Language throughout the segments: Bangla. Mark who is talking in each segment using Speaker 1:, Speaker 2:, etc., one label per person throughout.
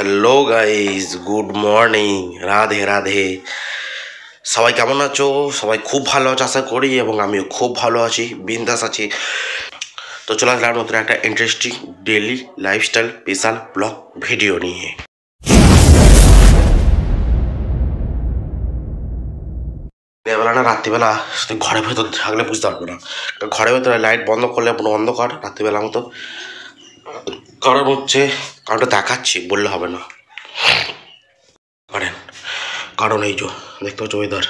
Speaker 1: Hello guys, good morning, Radhe Radhe. সবাই কেমন আছো? সবাই খুব ভালো আছো আশা করি, এবং আমিও খুব ভালো আছি, বিন্দাস আছি। তো চলে আসলাম নতুন একটা interesting daily lifestyle special blog video নিয়ে। দিনের না রাত্রিবেলা ঘরের ভেতর থাকলে বুঝতে পারবো না, ঘরের ভেতরে লাইট বন্ধ করলে পুরো অন্ধকার রাত্রিবেলা মতো। কারণ হচ্ছে কারণটা দেখাচ্ছি, বললে হবে না। কারণ এই যে দেখতে পাচ্ছ ওয়েদার,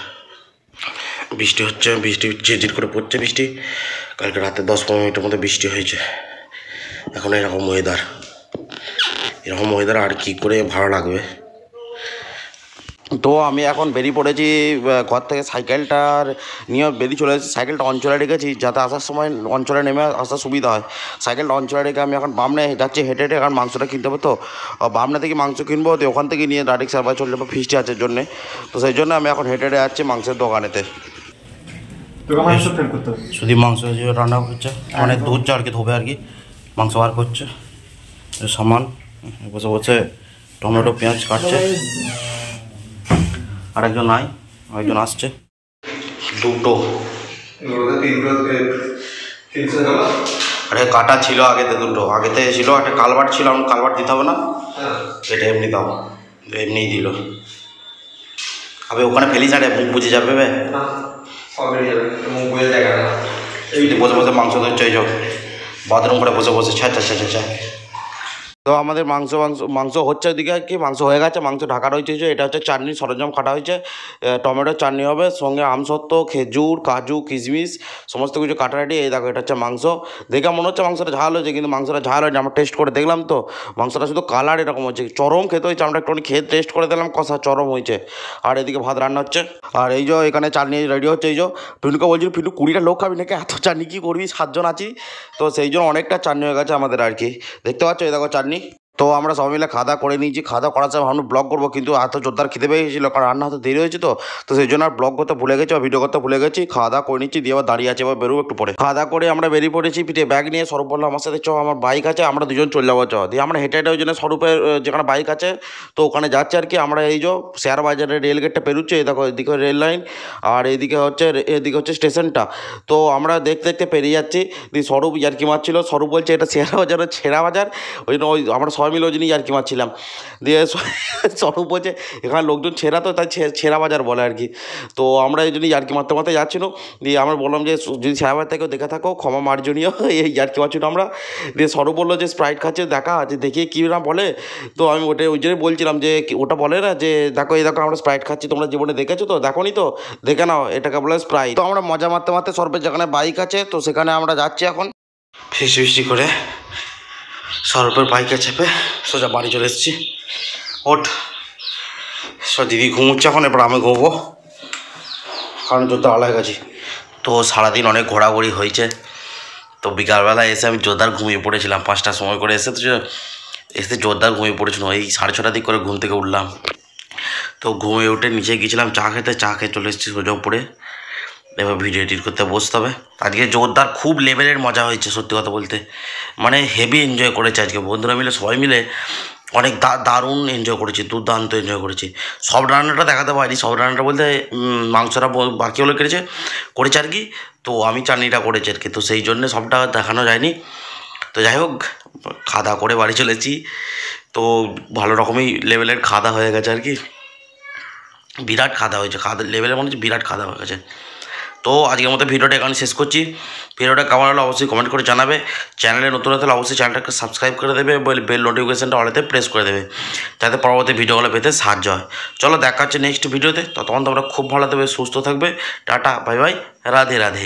Speaker 1: বৃষ্টি হচ্ছে, বৃষ্টি ঝিরঝির করে পড়ছে বৃষ্টি। কালকে রাতে 10-15 মিনিটের মধ্যে বৃষ্টি হয়েছে। এখন এরকম ওয়েদার আর কি করে ভালো লাগবে। তো আমি এখন বেরিয়ে পড়েছি ঘর থেকে, সাইকেলটার নিয়ে বেরিয়ে চলে এসেছি। সাইকেলটা অঞ্চলে রেখেছি যাতে আসার সময় অঞ্চলে নেমে আসার সুবিধা হয়। সাইকেলটা অঞ্চলে রেখে আমি এখন বামনে যাচ্ছি হেঁটে হেঁটে, কারণ মাংসটা কিনতে হবে। তো বামনে থেকে মাংস কিনবো, তো ওখান থেকে নিয়ে ডাইরেক্ট সার্ভার চলে যাবো ফিস্টি আছে জন্যে। তো সেই জন্য আমি এখন হেঁটে হেঁটে যাচ্ছি মাংসের দোকানেতে। শুধু মাংস রান্না করছে, মানে দুধ চা আর কি ধোবে আর কি, মাংস বার করছে সামান। বসে বসে টমেটো পেঁয়াজ কাটছে। আরেকজন নাই, আরেকজন আসছে। দুটো আরে কাটা ছিল আগেতে, দুটো আগেতে ছিল, একটা কালবাট ছিল, আমি কালবাট দিতে হবে না, এটা এমনি দাও, এমনিই দিল। আবে ওখানে ফেলিস না রে, মুখ বুঝে যাবে। বসে বসে মাংস ধরছে, এই বাথরুম করে বসে বসে ছা ছা ছা ছা। তো আমাদের মাংস হচ্ছে, ওইদিকে কি মাংস হয়ে গেছে, মাংস ঢাকা রয়েছে। এটা হচ্ছে চাটনির সরঞ্জাম কাটা হয়েছে, টমেটোর চাটনি হবে, সঙ্গে আমসত্ত্ব, খেজুর, কাজু, কিশমিশ সমস্ত কিছু কাটা রেডি। এই দেখো, এটা হচ্ছে মাংস। দেখে মনে হচ্ছে মাংসটা ঝাল হয়েছে, কিন্তু মাংসটা ঝাল হয়নি। আমরা টেস্ট করে দেখলাম, তো মাংসটা শুধু কালার এরকম হচ্ছে, চরম খেতে হয়েছে। আমরা একটু খেয়ে টেস্ট করে দিলাম, কষা চরম হয়েছে। আর এদিকে ভাত রান্না হচ্ছে, আর এই যে এখানে চাটনি রেডি হচ্ছে। এই যে পিন্টুকে বলছিল, পিন্টু 20টা লোক খাবি নাকি, এত চাটনি কী করবি, 7 জন আছি। তো সেই জন্য অনেকটা চাটনি হয়ে গেছে আমাদের আর কি, দেখতে পাচ্ছ এই দেখো চাটনি। তো আমরা সবাই মিলে খাওয়া করে নিয়েছি। খাওয়া করার সময় ভাবলাম ব্লগ করবো, কিন্তু এত জোরদার খেতে পেয়ে গেছিলো, কারণ রান্না হতে দেরি হয়েছে। তো সেই জন্য আর ব্লগ করতে ভুলে গেছি, ভিডিও করতে ভুলে গেছি। খাওয়া করে নিচ্ছি, দিয়ে আবার দাঁড়িয়ে আছে, এবার বেরোবো একটু পরে। খাওয়া করে আমরা বেরিয়ে পড়েছি, পিঠে ব্যাগ নিয়ে। স্বরূপ বললো আমার সাথে আমার বাইক আছে, আমরা দুজন চলে যাবো দিয়ে আমরা হেঁটে হেঁটে ওই জন্য স্বরূপের যেখানে বাইক আছে তো ওখানে যাচ্ছে আর কি। আমরা এই যে শেয়ার বাজারের রেল গেটটা পেরোচ্ছে, এই দেখো এদিকে রেল লাইন, আর এদিকে হচ্ছে স্টেশনটা। তো আমরা দেখতে দেখতে পেরিয়ে যাচ্ছি। দিয়ে স্বরূপ ইয়ার্কি মারছিল, স্বরূপ বলছে এটা শেয়ার বাজারের ছেঁড়া বাজার, ওই জন্য আমরা সবাই মিলে ওই জন্য ইয়ার্কি মারছিলাম। দিয়ে স্বরূপ বলছে এখানে লোকজন ছেঁড়া, তো তাই ছেঁড়া বাজার বলে আর কি। তো আমরা এই জন্য ইয়ার্কি মারতে মারতে যাচ্ছিলো। দিয়ে আমরা বললাম যে যদি ছেঁড়া বাজার থেকেও দেখে থাকো ক্ষমা মার্জনীয়, এই ইয়ার্কি মারছিল আমরা। দিয়ে স্বরূপ বললো যে স্প্রাইট খাচ্ছে, দেখা যে দেখিয়ে কী না বলে। তো আমি ওই জন্যই বলছিলাম যে ওটা বলে না যে দেখো এই দেখো আমরা স্প্রাইট খাচ্ছি, তোমরা জীবনে দেখেছো তো, দেখো নি তো, দেখে নাও, এটাকে বলে স্প্রাইট। তো আমরা মজা মারতে মারতে স্বরূপের যেখানে বাইক আছে তো সেখানে আমরা যাচ্ছি এখন, ফিস্টি করে স্বরূপের বাইকে চেপে সোজা বাড়ি চলে এসেছি। ওঠ দিদি ঘুমোচ্ছে এখন, এবার আমি ঘুমবো, কারণ জোরদার আলা হয়ে গেছি। তো সারাদিন অনেক ঘোরাঘুরি হয়েছে। তো বিকালবেলা এসে আমি জোরদার ঘুমিয়ে পড়েছিলাম, 5টার সময় করে এসে জোরদার ঘুমিয়ে পড়েছিল। এই 6:30 দিক করে ঘুম থেকে উঠলাম। তো ঘুমিয়ে উঠে নিচে গিয়েছিলাম চা খেয়ে চলে এসেছি সোজা উপরে। এবার ভিডিও এডিট করতে বসতে হবে। আজকে জোরদার খুব লেভেলের মজা হয়েছে, সত্যি কথা বলতে, মানে হেভি এনজয় করেছে আজকে। বন্ধুরা মিলে সবাই মিলে অনেক দারুণ এনজয় করেছি, দুর্দান্ত এনজয় করেছি। সব রান্নাটা দেখাতে পারিনি, সব রান্নাটা বলতে মাংসটা বাকি হলে করেছে আর কি। তো আমি চাটনিটা করেছি আর কি, তো সেই জন্যে সবটা দেখানো যায়নি। তো যাই হোক, খাওয়া করে বাড়ি চলেছি। তো ভালো রকমই লেভেলের খাওয়া হয়ে গেছে আর কি, বিরাট খাওয়া হয়েছে, লেভেলের মনে হচ্ছে বিরাট খাওয়া হয়ে গেছে। তো আজকের মতো ভিডিওটা এখানে শেষ করছি। ভিডিওটা কেমন হলো অবশ্যই কমেন্ট করে জানাবে। চ্যানেলে নতুন হলে অবশ্যই চ্যানেলটাকে সাবস্ক্রাইব করে দেবে, বেল নোটিফিকেশানটা অলেতে প্রেস করে দেবে, যাতে পরবর্তী ভিডিওগুলো পেতে সাহায্য হয়। চলো দেখা হচ্ছে নেক্সট ভিডিওতে, ততক্ষণ তোমরা খুব ভালো থাকবে, সুস্থ থাকবে। Tata, bye bye, Radhe Radhe.